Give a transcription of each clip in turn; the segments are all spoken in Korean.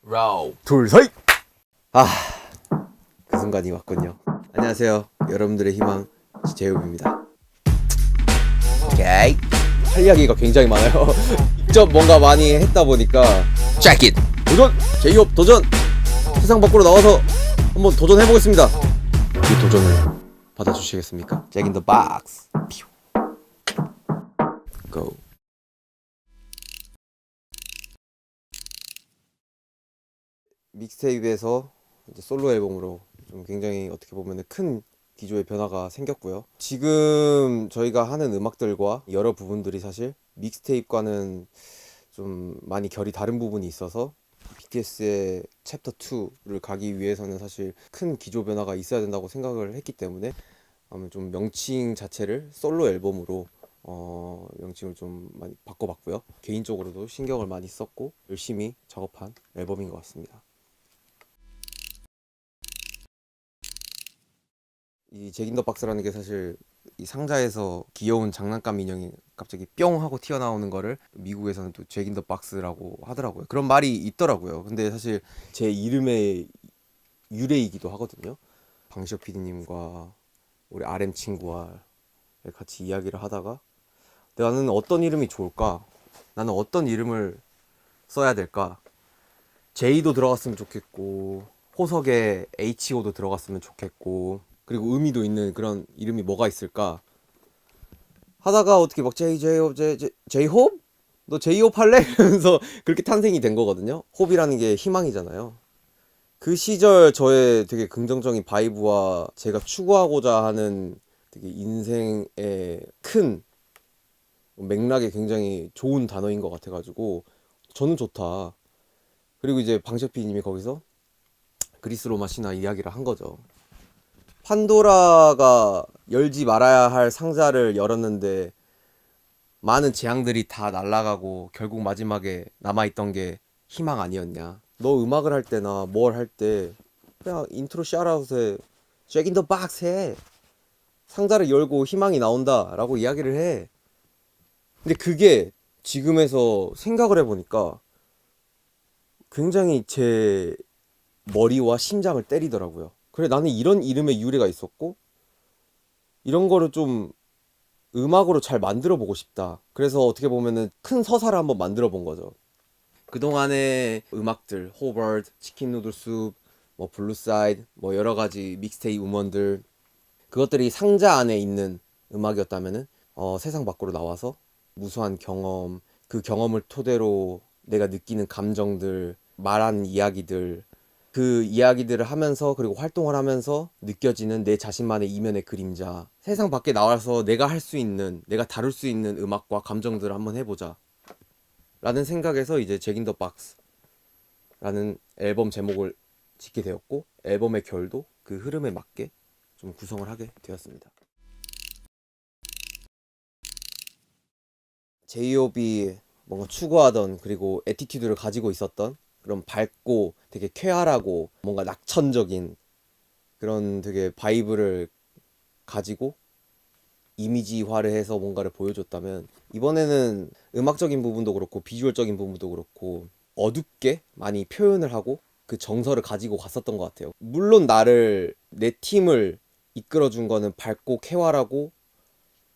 라우. 둘, 셋! 아, 그 순간이 왔군요. 안녕하세요. 여러분들의 희망, 제이홉입니다. 오케이. 할 이야기가 굉장히 많아요. 직접 뭔가 많이 했다 보니까 Check it. 도전! 제이홉 도전! 세상 밖으로 나와서 한번 도전해보겠습니다. 이 도전을 받아주시겠습니까? Jack in the box. Go. 믹스테이프에서 이제 솔로 앨범으로 좀 굉장히 어떻게 보면 큰 기조의 변화가 생겼고요. 지금 저희가 하는 음악들과 여러 부분들이 사실 믹스테이프과는 좀 많이 결이 다른 부분이 있어서 BTS의 챕터 2를 가기 위해서는 사실 큰 기조 변화가 있어야 된다고 생각을 했기 때문에 아마 좀 명칭 자체를 솔로 앨범으로 명칭을 좀 많이 바꿔봤고요. 개인적으로도 신경을 많이 썼고 열심히 작업한 앨범인 것 같습니다. 이 잭인더 박스라는 게 사실 이 상자에서 귀여운 장난감 인형이 갑자기 뿅 하고 튀어나오는 거를 미국에서는 또 잭인더 박스라고 하더라고요. 그런 말이 있더라고요. 근데 사실 제 이름의 유래이기도 하거든요. 방시혁 PD님과 우리 RM 친구와 같이 이야기를 하다가 나는 어떤 이름이 좋을까? 나는 어떤 이름을 써야 될까? J도 들어갔으면 좋겠고 호석에 HO도 들어갔으면 좋겠고 그리고 의미도 있는 그런 이름이 뭐가 있을까 하다가 어떻게 막 제이홉? 너 제이홉 할래? 이러면서 그렇게 탄생이 된 거거든요. 홉이라는 게 희망이잖아요. 그 시절 저의 되게 긍정적인 바이브와 제가 추구하고자 하는 되게 인생의 큰 맥락에 굉장히 좋은 단어인 것 같아가지고 저는 좋다. 그리고 이제 방셰피님이 거기서 그리스 로마 신화 이야기를 한 거죠. 판도라가 열지 말아야 할 상자를 열었는데 많은 재앙들이 다 날아가고 결국 마지막에 남아있던 게 희망 아니었냐. 너 음악을 할 때나 뭘 할 때 그냥 인트로 샤라웃에 잭 인 더 박스 해. 상자를 열고 희망이 나온다 라고 이야기를 해. 근데 그게 지금에서 생각을 해보니까 굉장히 제 머리와 심장을 때리더라고요. 그래 나는 이런 이름의 유래가 있었고 이런 거를 좀 음악으로 잘 만들어 보고 싶다. 그래서 어떻게 보면은 큰 서사를 한번 만들어 본 거죠. 그동안의 음악들, 호버드, 치킨 누들 숲, 뭐 블루사이드, 뭐 여러 가지 믹스테이프 음원들 그것들이 상자 안에 있는 음악이었다면은 세상 밖으로 나와서 무수한 경험, 그 경험을 토대로 내가 느끼는 감정들, 말하는 이야기들 그 이야기들을 하면서 그리고 활동을 하면서 느껴지는 내 자신만의 이면의 그림자 세상 밖에 나와서 내가 할 수 있는 내가 다룰 수 있는 음악과 감정들을 한번 해보자 라는 생각에서 이제 잭 인 더 박스라는 앨범 제목을 짓게 되었고 앨범의 결도 그 흐름에 맞게 좀 구성을 하게 되었습니다. 제이홉이 뭔가 추구하던 그리고 애티튜드를 가지고 있었던 그런 밝고 되게 쾌활하고 뭔가 낙천적인 그런 되게 바이브를 가지고 이미지화를 해서 뭔가를 보여줬다면 이번에는 음악적인 부분도 그렇고 비주얼적인 부분도 그렇고 어둡게 많이 표현을 하고 그 정서를 가지고 갔었던 것 같아요. 물론 나를 내 팀을 이끌어준 거는 밝고 쾌활하고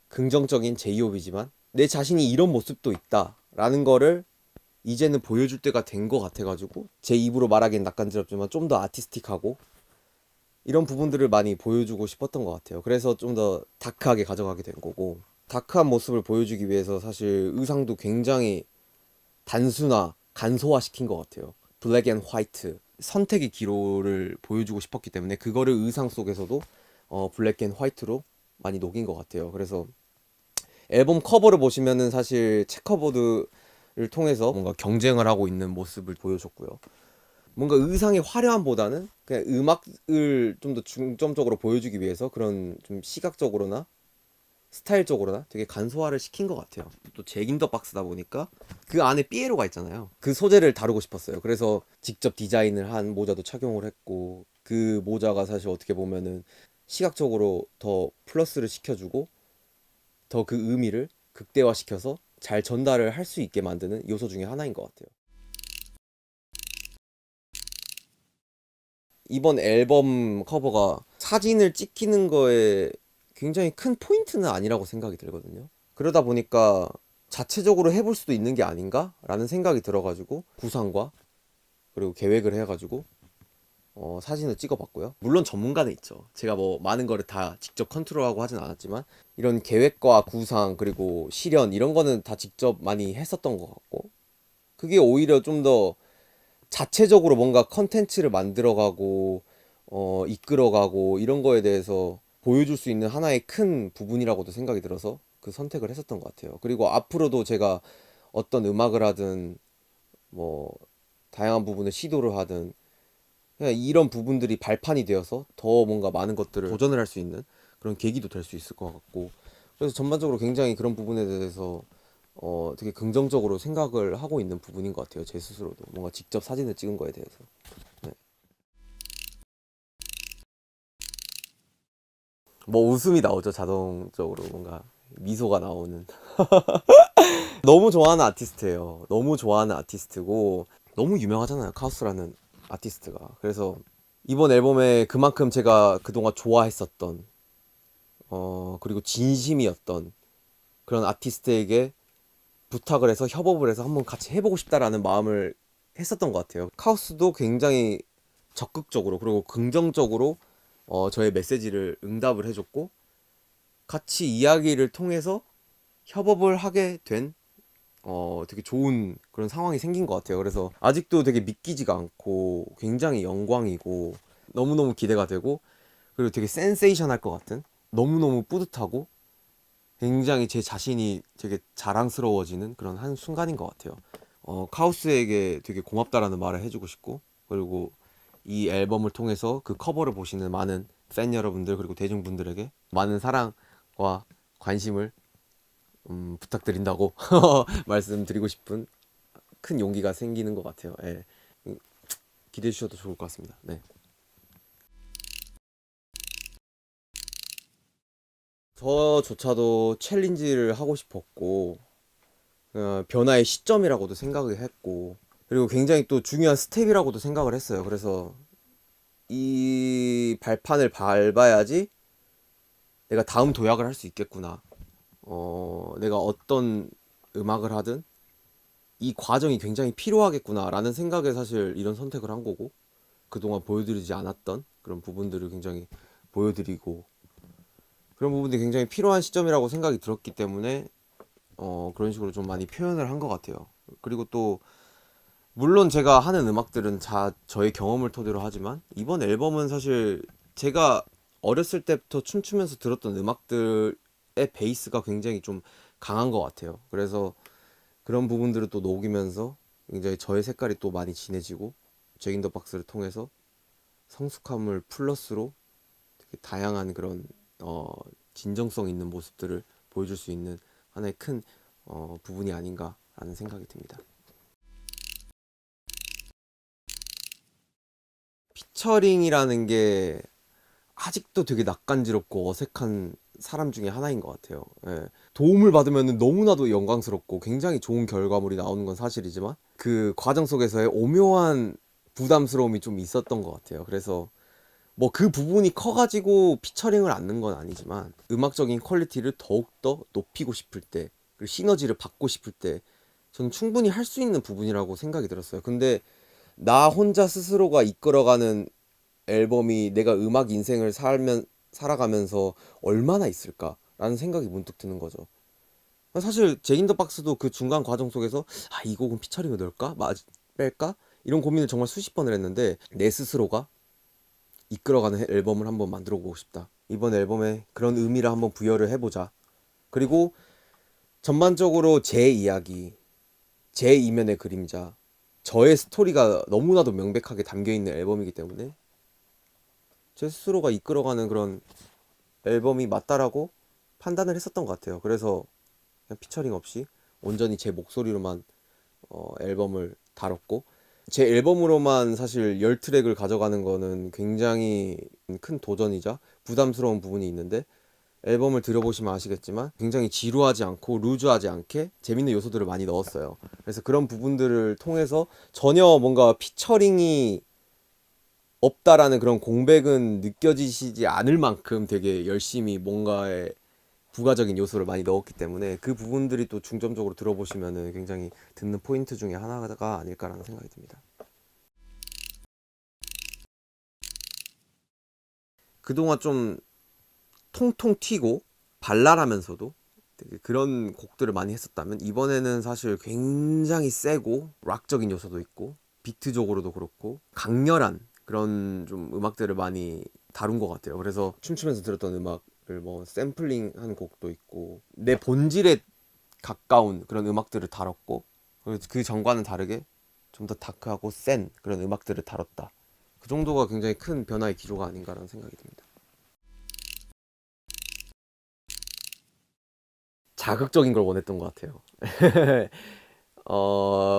긍정적인 제이홉이지만 내 자신이 이런 모습도 있다 라는 거를 이제는 보여줄 때가 된 것 같아가지고 제 입으로 말하기엔 낯간지럽지만 좀 더 아티스틱하고 이런 부분들을 많이 보여주고 싶었던 것 같아요. 그래서 좀 더 다크하게 가져가게 된 거고 다크한 모습을 보여주기 위해서 사실 의상도 굉장히 단순화, 간소화시킨 것 같아요. 블랙 앤 화이트 선택의 기로를 보여주고 싶었기 때문에 그거를 의상 속에서도 블랙 앤 화이트로 많이 녹인 것 같아요. 그래서 앨범 커버를 보시면은 사실 체커보드를 통해서 뭔가 경쟁을 하고 있는 모습을 보여줬고요. 뭔가 의상의 화려함보다는 그냥 음악을 좀 더 중점적으로 보여주기 위해서 그런 좀 시각적으로나 스타일적으로나 되게 간소화를 시킨 것 같아요. 또 잭인더 박스다 보니까 그 안에 삐에로가 있잖아요. 그 소재를 다루고 싶었어요. 그래서 직접 디자인을 한 모자도 착용을 했고 그 모자가 사실 어떻게 보면은 시각적으로 더 플러스를 시켜주고 더 그 의미를 극대화시켜서 잘 전달을 할 수 있게 만드는 요소 중에 하나인 것 같아요. 이번 앨범 커버가 사진을 찍히는 거에 굉장히 큰 포인트는 아니라고 생각이 들거든요. 그러다 보니까 자체적으로 해볼 수도 있는 게 아닌가? 라는 생각이 들어가지고 구상과 그리고 계획을 해가지고 사진을 찍어봤고요. 물론 전문가는 있죠. 제가 뭐 많은 거를 다 직접 컨트롤하고 하진 않았지만 이런 계획과 구상 그리고 실현 이런 거는 다 직접 많이 했었던 것 같고 그게 오히려 좀 더 자체적으로 뭔가 컨텐츠를 만들어가고 이끌어가고 이런 거에 대해서 보여줄 수 있는 하나의 큰 부분이라고도 생각이 들어서 그 선택을 했었던 것 같아요. 그리고 앞으로도 제가 어떤 음악을 하든 뭐 다양한 부분을 시도를 하든 그냥 이런 부분들이 발판이 되어서 더 뭔가 많은 것들을 도전을 할 수 있는 그런 계기도 될 수 있을 것 같고 그래서 전반적으로 굉장히 그런 부분에 대해서 되게 긍정적으로 생각을 하고 있는 부분인 것 같아요. 제 스스로도 뭔가 직접 사진을 찍은 거에 대해서. 네. 뭐 웃음이 나오죠. 자동적으로 뭔가 미소가 나오는. 너무 좋아하는 아티스트예요. 너무 좋아하는 아티스트고 너무 유명하잖아요. 카우스라는 아티스트가. 그래서 이번 앨범에 그만큼 제가 그동안 좋아했었던 그리고 진심이었던 그런 아티스트에게 부탁을 해서 협업을 해서 한번 같이 해보고 싶다라는 마음을 했었던 것 같아요. 카우스도 굉장히 적극적으로 그리고 긍정적으로 저의 메시지를 응답을 해줬고 같이 이야기를 통해서 협업을 하게 된 되게 좋은 그런 상황이 생긴 것 같아요. 그래서 아직도 되게 믿기지가 않고 굉장히 영광이고 너무너무 기대가 되고 그리고 되게 센세이션할 것 같은 너무너무 뿌듯하고 굉장히 제 자신이 되게 자랑스러워지는 그런 한 순간인 것 같아요. 카우스에게 되게 고맙다라는 말을 해주고 싶고 그리고 이 앨범을 통해서 그 커버를 보시는 많은 팬 여러분들 그리고 대중분들에게 많은 사랑과 관심을 부탁드린다고 말씀드리고 싶은 큰 용기가 생기는 것 같아요. 예. 기대해 주셔도 좋을 것 같습니다. 네. 저조차도 챌린지를 하고 싶었고 변화의 시점이라고도 생각을 했고 그리고 굉장히 또 중요한 스텝이라고도 생각을 했어요. 그래서 이 발판을 밟아야지 내가 다음 도약을 할 수 있겠구나. 내가 어떤 음악을 하든 이 과정이 굉장히 필요하겠구나라는 생각에 사실 이런 선택을 한 거고 그동안 보여드리지 않았던 그런 부분들을 굉장히 보여드리고 그런 부분들이 굉장히 필요한 시점이라고 생각이 들었기 때문에 그런 식으로 좀 많이 표현을 한 것 같아요. 그리고 또 물론 제가 하는 음악들은 저의 경험을 토대로 하지만 이번 앨범은 사실 제가 어렸을 때부터 춤추면서 들었던 음악들의 베이스가 굉장히 좀 강한 것 같아요. 그래서 그런 부분들을 또 녹이면서 굉장히 저의 색깔이 또 많이 진해지고 잭 인 더 박스를 통해서 성숙함을 플러스로 되게 다양한 그런 어, 진정성 있는 모습들을 보여줄 수 있는 하나의 큰 부분이 아닌가라는 생각이 듭니다. 피처링이라는 게 아직도 되게 낯간지럽고 어색한 사람 중에 하나인 것 같아요. 예. 도움을 받으면 너무나도 영광스럽고 굉장히 좋은 결과물이 나오는 건 사실이지만 그 과정 속에서의 오묘한 부담스러움이 좀 있었던 것 같아요. 그래서 뭐 그 부분이 커가지고 피처링을 안 넣은 건 아니지만 음악적인 퀄리티를 더욱더 높이고 싶을 때 그리고 시너지를 받고 싶을 때 저는 충분히 할 수 있는 부분이라고 생각이 들었어요. 근데 나 혼자 스스로가 이끌어가는 앨범이 내가 음악 인생을 살아가면서 얼마나 있을까라는 생각이 문득 드는 거죠. 사실 잭인더 박스도 그 중간 과정 속에서 이 곡은 피처링을 넣을까? 뺄까? 이런 고민을 정말 수십 번을 했는데 내 스스로가 이끌어가는 앨범을 한번 만들어 보고 싶다. 이번 앨범에 그런 의미를 한번 부여를 해보자. 그리고 전반적으로 제 이야기, 제 이면의 그림자, 저의 스토리가 너무나도 명백하게 담겨있는 앨범이기 때문에 제 스스로가 이끌어가는 그런 앨범이 맞다라고 판단을 했었던 것 같아요. 그래서 그냥 피처링 없이 온전히 제 목소리로만 앨범을 다뤘고 제 앨범으로만 사실 10트랙을 가져가는 거는 굉장히 큰 도전이자 부담스러운 부분이 있는데 앨범을 들어보시면 아시겠지만 굉장히 지루하지 않고 루즈하지 않게 재밌는 요소들을 많이 넣었어요. 그래서 그런 부분들을 통해서 전혀 뭔가 피처링이 없다라는 그런 공백은 느껴지시지 않을 만큼 되게 열심히 뭔가에 부가적인 요소를 많이 넣었기 때문에 그 부분들이 또 중점적으로 들어보시면은 굉장히 듣는 포인트 중에 하나가 아닐까라는 생각이 듭니다. 그동안 좀 통통 튀고 발랄하면서도 되게 그런 곡들을 많이 했었다면 이번에는 사실 굉장히 세고 락적인 요소도 있고 비트적으로도 그렇고 강렬한 그런 좀 음악들을 많이 다룬 것 같아요. 그래서 춤추면서 들었던 음악을 뭐 샘플링한 곡도 있고 내 본질에 가까운 그런 음악들을 다뤘고 그 전과는 다르게 좀 더 다크하고 센 그런 음악들을 다뤘다. 그 정도가 굉장히 큰 변화의 기조가 아닌가라는 생각이 듭니다. 자극적인 걸 원했던 것 같아요.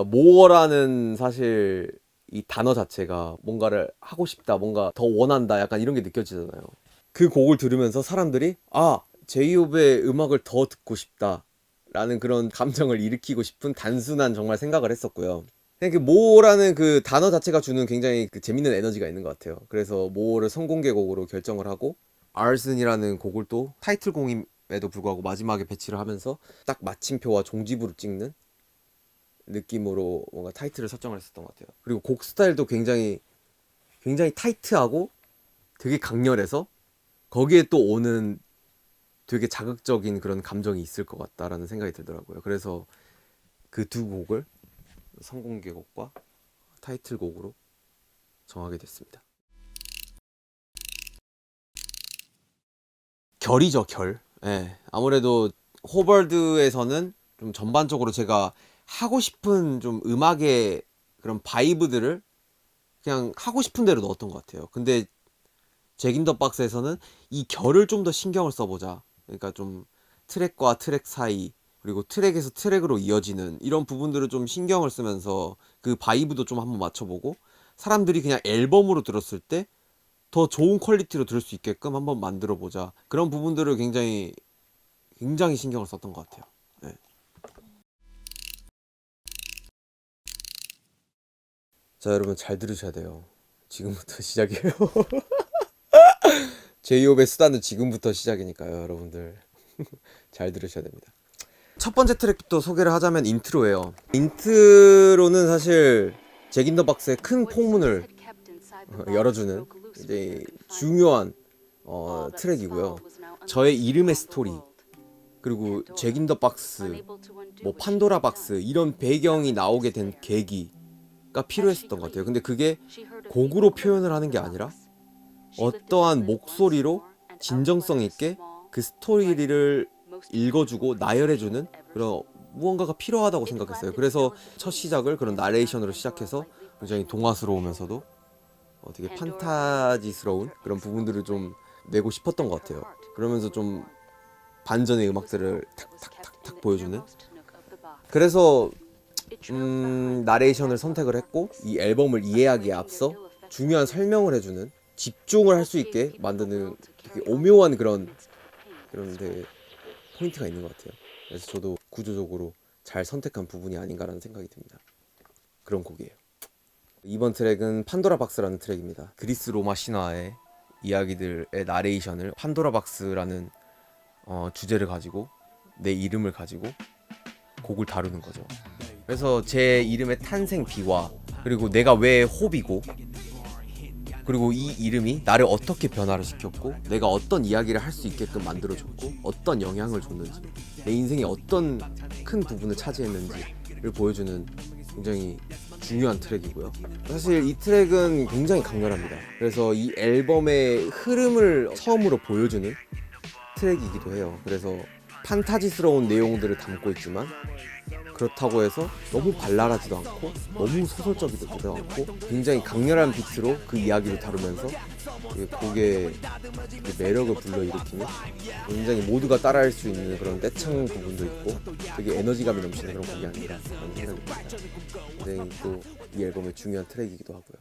모어라는 사실 이 단어 자체가 뭔가를 하고 싶다, 뭔가 더 원한다, 약간 이런 게 느껴지잖아요. 그 곡을 들으면서 사람들이 제이홉의 음악을 더 듣고 싶다 라는 그런 감정을 일으키고 싶은 단순한 정말 생각을 했었고요. 그냥 그 모어라는 그 단어 자체가 주는 굉장히 그 재밌는 에너지가 있는 것 같아요. 그래서 모어를 선공개곡으로 결정을 하고 아슨이라는 곡을 또 타이틀곡임에도 불구하고 마지막에 배치를 하면서 딱 마침표와 종지부를 찍는 느낌으로 뭔가 타이틀을 설정을 했었던 것 같아요. 그리고 곡 스타일도 굉장히 타이트하고 되게 강렬해서 거기에 또 오는 되게 자극적인 그런 감정이 있을 것 같다라는 생각이 들더라고요. 그래서 그 두 곡을 선공개곡과 타이틀곡으로 정하게 됐습니다. 결이죠, 결. 예. 아무래도 호벌드에서는 좀 전반적으로 제가 하고 싶은 좀 음악의 그런 바이브들을 그냥 하고 싶은 대로 넣었던 것 같아요. 근데 잭 인 더 박스에서는 이 결을 좀 더 신경을 써보자. 그러니까 좀 트랙과 트랙 사이, 그리고 트랙에서 트랙으로 이어지는 이런 부분들을 좀 신경을 쓰면서 그 바이브도 좀 한번 맞춰보고 사람들이 그냥 앨범으로 들었을 때 더 좋은 퀄리티로 들을 수 있게끔 한번 만들어 보자. 그런 부분들을 굉장히 신경을 썼던 것 같아요. 네. 자, 여러분 잘 들으셔야 돼요. 지금부터 시작이에요. 제이홉의 수단은 지금부터 시작이니까요, 여러분들. 잘 들으셔야 됩니다. 첫 번째 트랙부터 소개를 하자면 인트로예요. 인트로는 사실 잭 인 더 박스의 큰 폭문을 열어주는 이제 중요한 트랙이고요. 저의 이름의 스토리, 그리고 잭 인 더 박스, 뭐 판도라 박스 이런 배경이 나오게 된 계기가 필요했었던 것 같아요. 근데 그게 곡으로 표현을 하는 게 아니라 어떠한 목소리로 진정성 있게 그 스토리를 읽어주고 나열해주는 그런 무언가가 필요하다고 생각했어요. 그래서 첫 시작을 그런 나레이션으로 시작해서 굉장히 동화스러우면서도 되게 판타지스러운 그런 부분들을 좀 내고 싶었던 것 같아요. 그러면서 좀 반전의 음악들을 탁탁탁탁 보여주는. 그래서 나레이션을 선택을 했고 이 앨범을 이해하기에 앞서 중요한 설명을 해주는, 집중을 할 수 있게 만드는 되게 오묘한 그런 되게 포인트가 있는 것 같아요. 그래서 저도 구조적으로 잘 선택한 부분이 아닌가라는 생각이 듭니다. 그런 곡이에요. 이번 트랙은 판도라 박스라는 트랙입니다. 그리스 로마 신화의 이야기들의 나레이션을 판도라 박스라는 주제를 가지고 내 이름을 가지고 곡을 다루는 거죠. 그래서 제 이름의 탄생 비화, 그리고 내가 왜 호비고, 그리고 이 이름이 나를 어떻게 변화를 시켰고 내가 어떤 이야기를 할 수 있게끔 만들어줬고 어떤 영향을 줬는지, 내 인생에 어떤 큰 부분을 차지했는지를 보여주는 굉장히 중요한 트랙이고요. 사실 이 트랙은 굉장히 강렬합니다. 그래서 이 앨범의 흐름을 처음으로 보여주는 트랙이기도 해요. 그래서 판타지스러운 내용들을 담고 있지만 그렇다고 해서 너무 발랄하지도 않고 너무 소설적이지도 않고 굉장히 강렬한 비트로 그 이야기를 다루면서 곡의 매력을 불러일으키는, 굉장히 모두가 따라할 수 있는 그런 떼창 부분도 있고 되게 에너지감이 넘치는 그런 곡이 아닌가 라는 생각이 듭니다. 굉장히 또 이 앨범의 중요한 트랙이기도 하고요.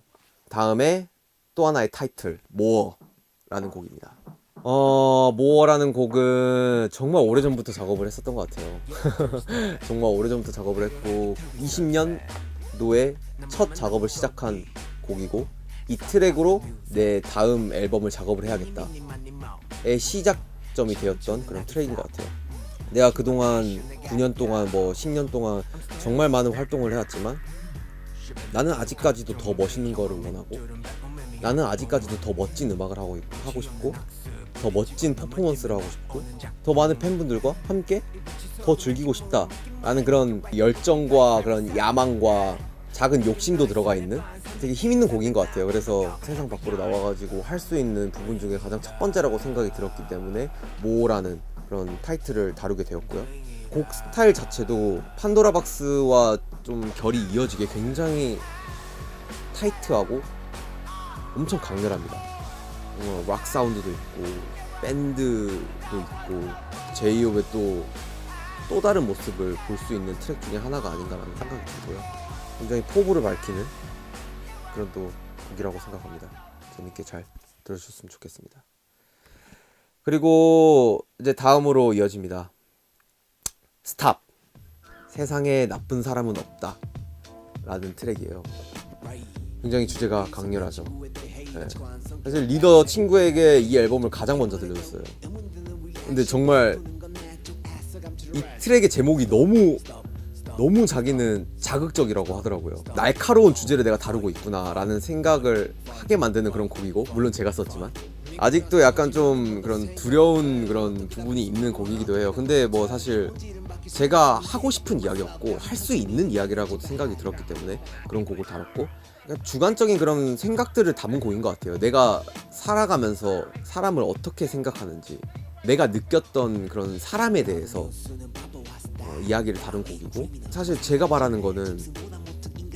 다음에 또 하나의 타이틀, 모어라는 곡입니다. 모어라는 곡은 정말 오래전부터 작업을 했었던 것 같아요. 정말 오래전부터 작업을 했고 20년도에 첫 작업을 시작한 곡이고 이 트랙으로 내 다음 앨범을 작업을 해야겠다의 시작점이 되었던 그런 트랙인 것 같아요. 내가 그동안 9년 동안 10년 동안 정말 많은 활동을 해왔지만 나는 아직까지도 더 멋있는 거를 원하고, 나는 아직까지도 더 멋진 음악을 하고 싶고, 더 멋진 퍼포먼스를 하고 싶고, 더 많은 팬분들과 함께 더 즐기고 싶다라는 그런 열정과 그런 야망과 작은 욕심도 들어가 있는 되게 힘있는 곡인 것 같아요. 그래서 세상 밖으로 나와가지고 할 수 있는 부분 중에 가장 첫 번째라고 생각이 들었기 때문에 모라는 그런 타이틀을 다루게 되었고요. 곡 스타일 자체도 판도라박스와 좀 결이 이어지게 굉장히 타이트하고 엄청 강렬합니다. 락 사운드도 있고 밴드도 있고 제이홉의 또 다른 모습을 볼 수 있는 트랙 중에 하나가 아닌가라는 생각이 들고요. 굉장히 포부를 밝히는 그런 또 곡이라고 생각합니다. 재밌게 잘 들어주셨으면 좋겠습니다. 그리고 이제 다음으로 이어집니다. 스탑. 세상에 나쁜 사람은 없다 라는 트랙이에요. 굉장히 주제가 강렬하죠. 네. 사실 리더 친구에게 이 앨범을 가장 먼저 들려줬어요. 근데 정말 이 트랙의 제목이 너무 자기는 자극적이라고 하더라고요. 날카로운 주제를 내가 다루고 있구나 라는 생각을 하게 만드는 그런 곡이고, 물론 제가 썼지만 아직도 약간 좀 그런 두려운 그런 부분이 있는 곡이기도 해요. 근데 사실 제가 하고 싶은 이야기였고 할 수 있는 이야기라고 생각이 들었기 때문에 그런 곡을 다뤘고, 주관적인 그런 생각들을 담은 곡인 것 같아요. 내가 살아가면서 사람을 어떻게 생각하는지, 내가 느꼈던 그런 사람에 대해서 이야기를 다룬 곡이고, 사실 제가 바라는 거는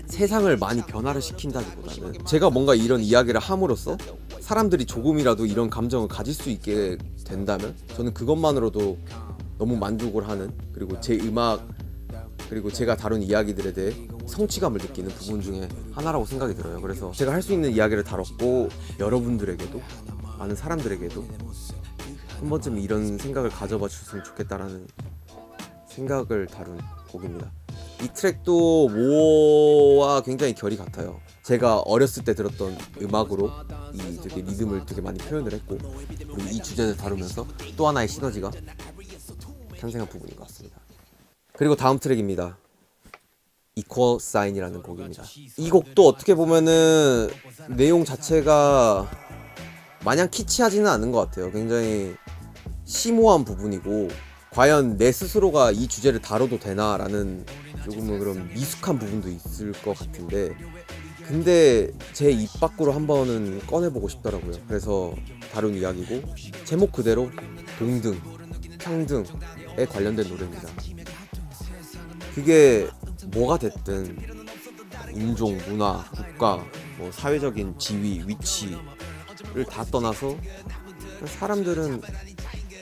세상을 많이 변화를 시킨다기보다는 제가 뭔가 이런 이야기를 함으로써 사람들이 조금이라도 이런 감정을 가질 수 있게 된다면 저는 그것만으로도 너무 만족을 하는, 그리고 제 음악 그리고 제가 다룬 이야기들에 대해 성취감을 느끼는 부분 중에 하나라고 생각이 들어요. 그래서 제가 할 수 있는 이야기를 다뤘고, 여러분들에게도, 많은 사람들에게도 한 번쯤 이런 생각을 가져봐 주셨으면 좋겠다라는 생각을 다룬 곡입니다. 이 트랙도 모와 굉장히 결이 같아요. 제가 어렸을 때 들었던 음악으로 이 되게 리듬을 되게 많이 표현을 했고, 그리고 이 주제를 다루면서 또 하나의 시너지가 탄생한 부분인 것 같습니다. 그리고 다음 트랙입니다. Equal Sign이라는 곡입니다. 이 곡도 어떻게 보면은 내용 자체가 마냥 키치하지는 않은 것 같아요. 굉장히 심오한 부분이고, 과연 내 스스로가 이 주제를 다뤄도 되나라는 조금은 그런 미숙한 부분도 있을 것 같은데, 근데 제 입 밖으로 한 번은 꺼내보고 싶더라고요. 그래서 다룬 이야기고, 제목 그대로 동등, 평등에 관련된 노래입니다. 그게 뭐가 됐든 인종, 문화, 국가, 사회적인 지위, 위치를 다 떠나서 사람들은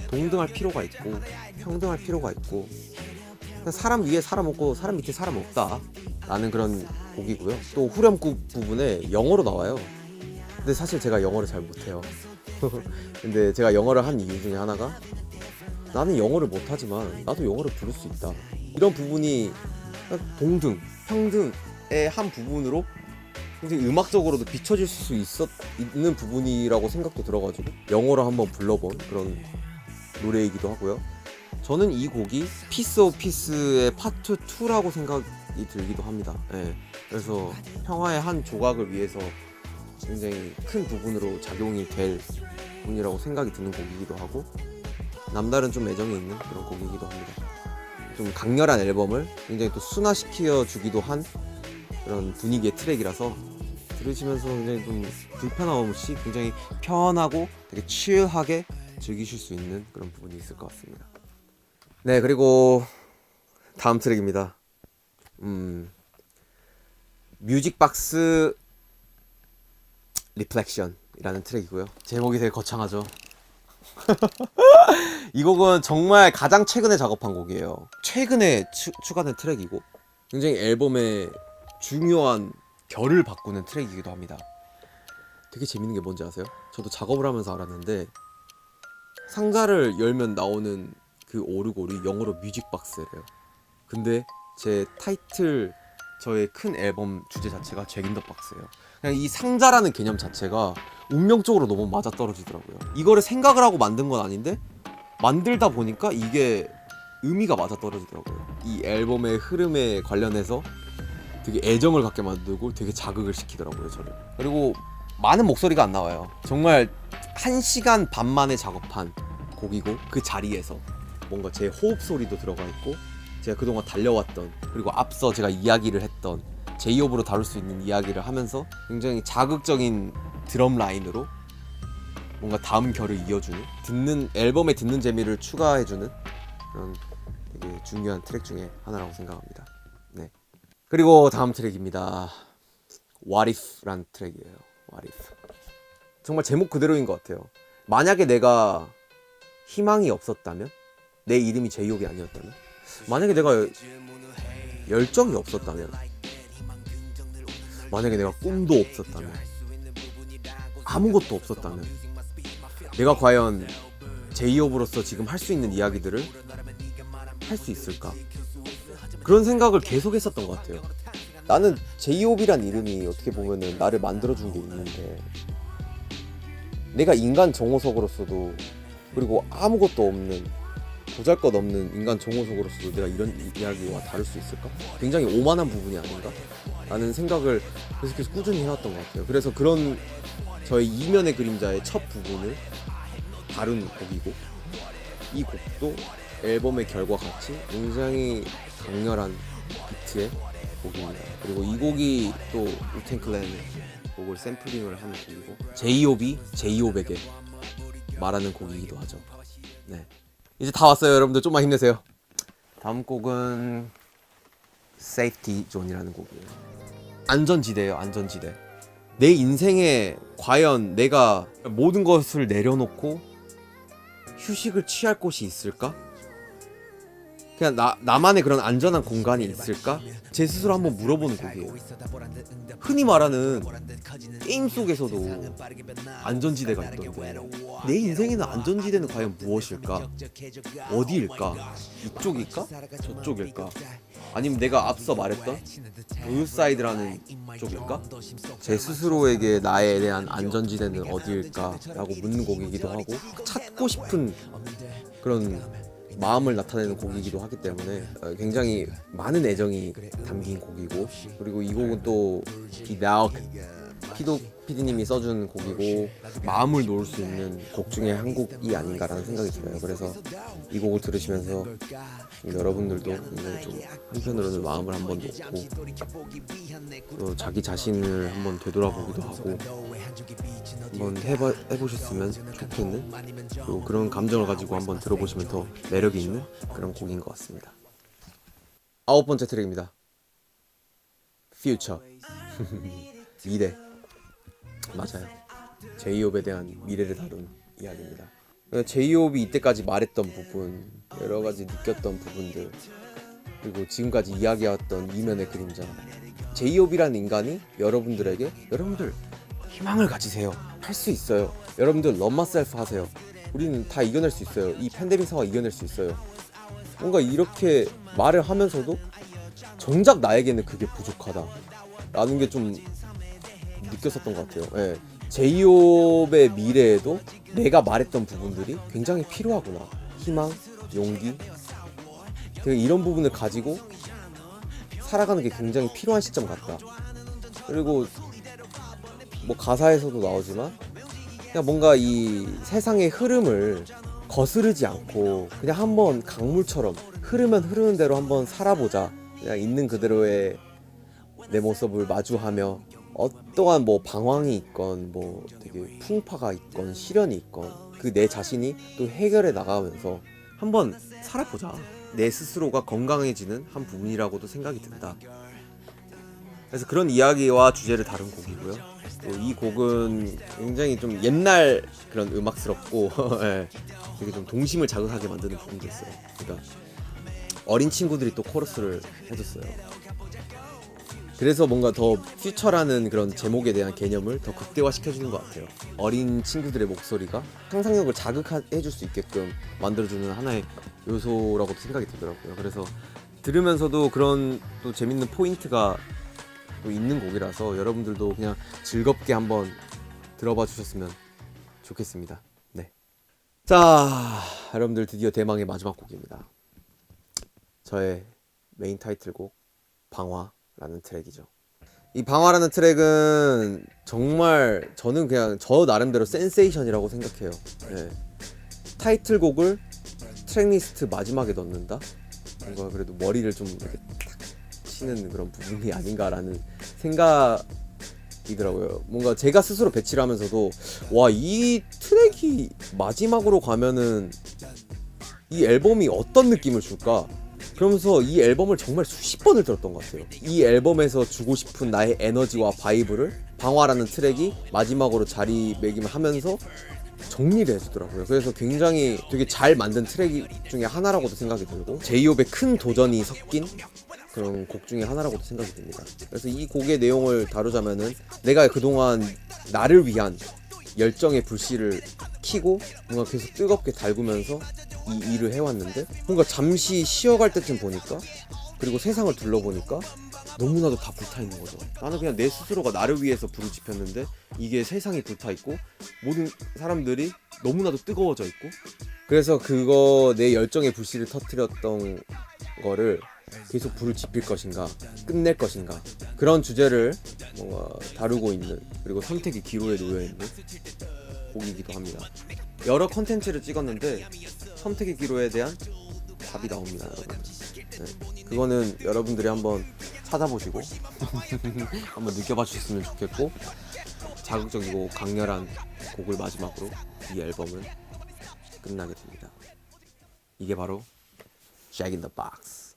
동등할 필요가 있고 평등할 필요가 있고, 사람 위에 사람 없고 사람 밑에 사람 없다 라는 그런 곡이고요. 또 후렴구 부분에 영어로 나와요. 근데 사실 제가 영어를 잘 못해요. 근데 제가 영어를 한 이유 중에 하나가, 나는 영어를 못하지만 나도 영어를 부를 수 있다, 이런 부분이 동등, 평등의 한 부분으로 굉장히 음악적으로도 비춰질 수 있는 부분이라고 생각도 들어가지고 영어로 한번 불러본 그런 노래이기도 하고요. 저는 이 곡이 Piece of Peace의 파트 2라고 생각이 들기도 합니다. 네. 그래서 평화의 한 조각을 위해서 굉장히 큰 부분으로 작용이 될 부분이라고 생각이 드는 곡이기도 하고, 남다른 좀 애정이 있는 그런 곡이기도 합니다. 좀 강렬한 앨범을 굉장히 또 순화시켜 주기도 한 그런 분위기의 트랙이라서 들으시면서 굉장히 좀 불편함 없이 굉장히 편하고 되게 칠하게 즐기실 수 있는 그런 부분이 있을 것 같습니다. 네, 그리고 다음 트랙입니다. 뮤직박스 리플렉션이라는 트랙이고요. 제목이 되게 거창하죠. 이 곡은 정말 가장 최근에 작업한 곡이에요. 최근에 추가된 트랙이고, 굉장히 앨범의 중요한 결을 바꾸는 트랙이기도 합니다. 되게 재밌는 게 뭔지 아세요? 저도 작업을 하면서 알았는데, 상자를 열면 나오는 그 오르골이 영어로 뮤직박스래요. 근데 제 타이틀, 저의 큰 앨범 주제 자체가 잭 인 더 박스예요. 그냥 이 상자라는 개념 자체가 운명적으로 너무 맞아떨어지더라고요. 이거를 생각을 하고 만든 건 아닌데 만들다 보니까 이게 의미가 맞아떨어지더라고요. 이 앨범의 흐름에 관련해서 되게 애정을 갖게 만들고 되게 자극을 시키더라고요, 저를. 그리고 많은 목소리가 안 나와요. 정말 1시간 반 만에 작업한 곡이고, 그 자리에서 뭔가 제 호흡 소리도 들어가 있고, 제가 그동안 달려왔던, 그리고 앞서 제가 이야기를 했던 제이홉으로 다룰 수 있는 이야기를 하면서 굉장히 자극적인 드럼 라인으로 뭔가 다음 결을 이어주는, 앨범에 듣는 재미를 추가해주는 그런 되게 중요한 트랙 중에 하나라고 생각합니다. 네. 그리고 다음 트랙입니다. What If라는 트랙이에요. What If. 정말 제목 그대로인 것 같아요. 만약에 내가 희망이 없었다면, 내 이름이 제이홉이 아니었다면, 만약에 내가 열정이 없었다면, 만약에 내가 꿈도 없었다면, 아무것도 없었다면, 내가 과연 제이홉으로서 지금 할 수 있는 이야기들을 할 수 있을까? 그런 생각을 계속 했었던 것 같아요. 나는 제이홉이란 이름이 어떻게 보면은 나를 만들어준 게 있는데, 내가 인간 정호석으로서도, 그리고 아무것도 없는, 보잘것없는 인간 정호석으로서도 내가 이런 이야기와 다룰 수 있을까? 굉장히 오만한 부분이 아닌가? 라는 생각을 계속해서 꾸준히 해왔던 것 같아요. 그래서 그런 저의 이면의 그림자의 첫 부분을 다룬 곡이고, 이 곡도 앨범의 결과 같이 굉장히 강렬한 비트의 곡입니다. 그리고 이 곡이 또 우텐 클랜의 곡을 샘플링을 한 곡이고, 제이홉이 제이홉에게 말하는 곡이기도 하죠. 네, 이제 다 왔어요. 여러분들 좀만 힘내세요. 다음 곡은 Safety Zone이라는 곡이에요. 안전지대예요. 안전지대. 내 인생에 과연 내가 모든 것을 내려놓고 휴식을 취할 곳이 있을까? 그냥 나만의 그런 안전한 공간이 있을까? 제 스스로 한번 물어보는 곡이에요. 흔히 말하는 게임 속에서도 안전지대가 있던데, 내 인생에는 안전지대는 과연 무엇일까? 어디일까? 이쪽일까? 저쪽일까? 아니면 내가 앞서 말했던 블루사이드라는 쪽일까? 제 스스로에게 나에 대한 안전지대는 어디일까? 라고 묻는 곡이기도 하고, 찾고 싶은 그런 마음을 나타내는 곡이기도 하기 때문에 굉장히 많은 애정이 담긴 곡이고, 그리고 이 곡은 또 피도 PD님이 써준 곡이고, 마음을 놓을 수 있는 곡 중에 한 곡이 아닌가라는 생각이 들어요. 그래서 이 곡을 들으시면서 여러분들도 굉장히 좀 한편으로는 마음을 한번 놓고 또 자기 자신을 한번 되돌아보기도 하고 한번 해보셨으면 좋겠는, 그리고 그런 감정을 가지고 한번 들어보시면 더 매력이 있는 그런 곡인 것 같습니다. 9번째 트랙입니다. Future. 미래. 맞아요. 제이홉에 대한 미래를 다룬 이야기입니다. 제이홉이 이때까지 말했던 부분, 여러 가지 느꼈던 부분들, 그리고 지금까지 이야기해왔던 이면의 그림자. 제이홉이라는 인간이 여러분들에게, 여러분들 희망을 가지세요. 할 수 있어요. 여러분들 love myself 하세요. 우리는 다 이겨낼 수 있어요. 이 팬데믹 상황 이겨낼 수 있어요. 뭔가 이렇게 말을 하면서도 정작 나에게는 그게 부족하다 라는 게 좀 느꼈었던 것 같아요. 예. 제이홉의 미래에도 내가 말했던 부분들이 굉장히 필요하구나. 희망, 용기, 되게 이런 부분을 가지고 살아가는 게 굉장히 필요한 시점 같다. 그리고 뭐 가사에서도 나오지만 그냥 뭔가 이 세상의 흐름을 거스르지 않고 그냥 한번 강물처럼 흐르면 흐르는 대로 한번 살아보자. 그냥 있는 그대로의 내 모습을 마주하며 어떠한 뭐 방황이 있건 뭐 되게 풍파가 있건 시련이 있건 그 내 자신이 또 해결해 나가면서 한번 살아보자. 내 스스로가 건강해지는 한 부분이라고도 생각이 든다. 그래서 그런 이야기와 주제를 다룬 곡이고요. 또 이 곡은 굉장히 좀 옛날 그런 음악스럽고 예, 되게 좀 동심을 자극하게 만드는 부분도 있어요. 그러니까 어린 친구들이 또 코러스를 해줬어요. 그래서 뭔가 더 퓨처라는 그런 제목에 대한 개념을 더 극대화시켜주는 것 같아요. 어린 친구들의 목소리가 상상력을 자극해줄 수 있게끔 만들어주는 하나의 요소라고도 생각이 들더라고요. 그래서 들으면서도 그런 또 재밌는 포인트가 또 있는 곡이라서 여러분들도 그냥 즐겁게 한번 들어봐 주셨으면 좋겠습니다. 네. 자, 여러분들 드디어 대망의 마지막 곡입니다. 저의 메인 타이틀곡 방화라는 트랙이죠. 이 방화라는 트랙은 정말 저는 그냥 저 나름대로 센세이션이라고 생각해요. 네. 타이틀곡을 트랙리스트 마지막에 넣는다? 뭔가 그래도 머리를 좀 이렇게 탁 치는 그런 부분이 아닌가라는 생각이더라고요. 뭔가 제가 스스로 배치를 하면서도 와, 이 트랙이 마지막으로 가면은 이 앨범이 어떤 느낌을 줄까? 그러면서 이 앨범을 정말 수십 번을 들었던 것 같아요. 이 앨범에서 주고 싶은 나의 에너지와 바이브를 방화라는 트랙이 마지막으로 자리매김을 하면서 정리를 해주더라고요. 그래서 굉장히 되게 잘 만든 트랙 중에 하나라고도 생각이 들고 제이홉의 큰 도전이 섞인 그런 곡 중에 하나라고도 생각이 듭니다. 그래서 이 곡의 내용을 다루자면은 내가 그동안 나를 위한 열정의 불씨를 켜고 뭔가 계속 뜨겁게 달구면서 이 일을 해왔는데 뭔가 잠시 쉬어갈 때쯤 보니까 그리고 세상을 둘러보니까 너무나도 다 불타있는 거죠. 나는 그냥 내 스스로가 나를 위해서 불을 지폈는데 이게 세상이 불타있고 모든 사람들이 너무나도 뜨거워져 있고 그래서 그거 내 열정의 불씨를 터뜨렸던 거를 계속 불을 지필 것인가 끝낼 것인가 그런 주제를 뭔가 다루고 있는 그리고 선택의 기로에 놓여있는 곡이기도 합니다. 여러 컨텐츠를 찍었는데 선택의 기로에 대한 답이 나옵니다, 여러분. 네, 그거는 여러분들이 한번 찾아보시고 한번 느껴봐 주셨으면 좋겠고 자극적이고 강렬한 곡을 마지막으로 이 앨범은 끝나게 됩니다. 이게 바로 Jack in the Box.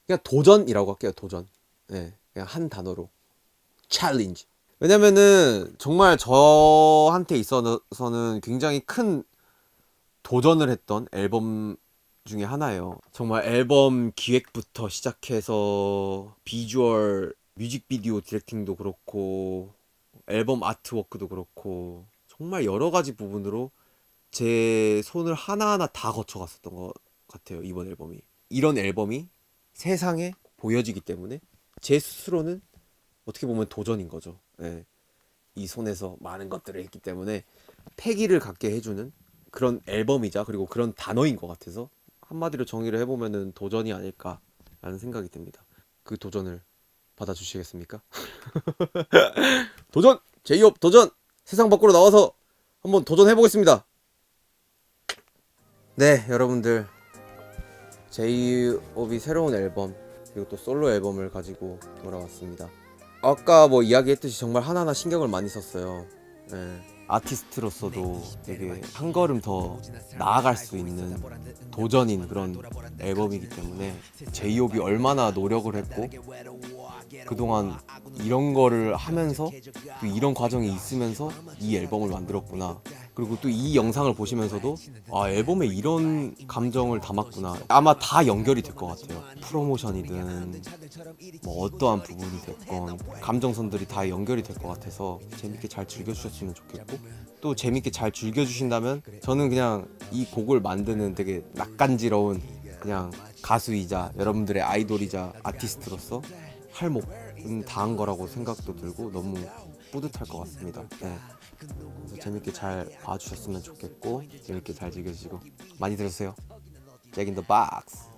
그냥 도전이라고 할게요. 도전. 네, 그냥 한 단어로 챌린지. 왜냐면은 정말 저한테 있어서는 굉장히 큰 도전을 했던 앨범 중에 하나예요. 정말 앨범 기획부터 시작해서 비주얼, 뮤직비디오 디렉팅도 그렇고 앨범 아트워크도 그렇고 정말 여러 가지 부분으로 제 손을 하나하나 다 거쳐갔었던 것 같아요. 이번 앨범이. 이런 앨범이 세상에 보여지기 때문에 제 스스로는 어떻게 보면 도전인 거죠. 예. 이 손에서 많은 것들을 했기 때문에 패기를 갖게 해주는 그런 앨범이자 그리고 그런 단어인 것 같아서 한마디로 정의를 해보면은 도전이 아닐까라는 생각이 듭니다. 그 도전을 받아주시겠습니까? 도전! 제이홉 도전! 세상 밖으로 나와서 한번 도전해보겠습니다. 네, 여러분들 제이홉이 새로운 앨범 그리고 또 솔로 앨범을 가지고 돌아왔습니다. 아까 뭐 이야기했듯이 정말 하나하나 신경을 많이 썼어요. 네. 아티스트로서도 되게 한 걸음 더 나아갈 수 있는 도전인 그런 앨범이기 때문에 제이홉이 얼마나 노력을 했고 그동안 이런 거를 하면서 또 이런 과정이 있으면서 이 앨범을 만들었구나. 그리고 또 이 영상을 보시면서도 아, 앨범에 이런 감정을 담았구나. 아마 다 연결이 될 것 같아요. 프로모션이든 뭐 어떠한 부분이 됐건 감정선들이 다 연결이 될 것 같아서 재밌게 잘 즐겨주셨으면 좋겠고 또 재밌게 잘 즐겨주신다면 저는 그냥 이 곡을 만드는 되게 낯간지러운 그냥 가수이자 여러분들의 아이돌이자 아티스트로서 할 목은 다한 거라고 생각도 들고 너무 뿌듯할 것 같습니다. 네. 그래서 재밌게 잘 봐주셨으면 좋겠고 재밌게 잘 즐겨주시고 많이 들으세요. Jack in the Box.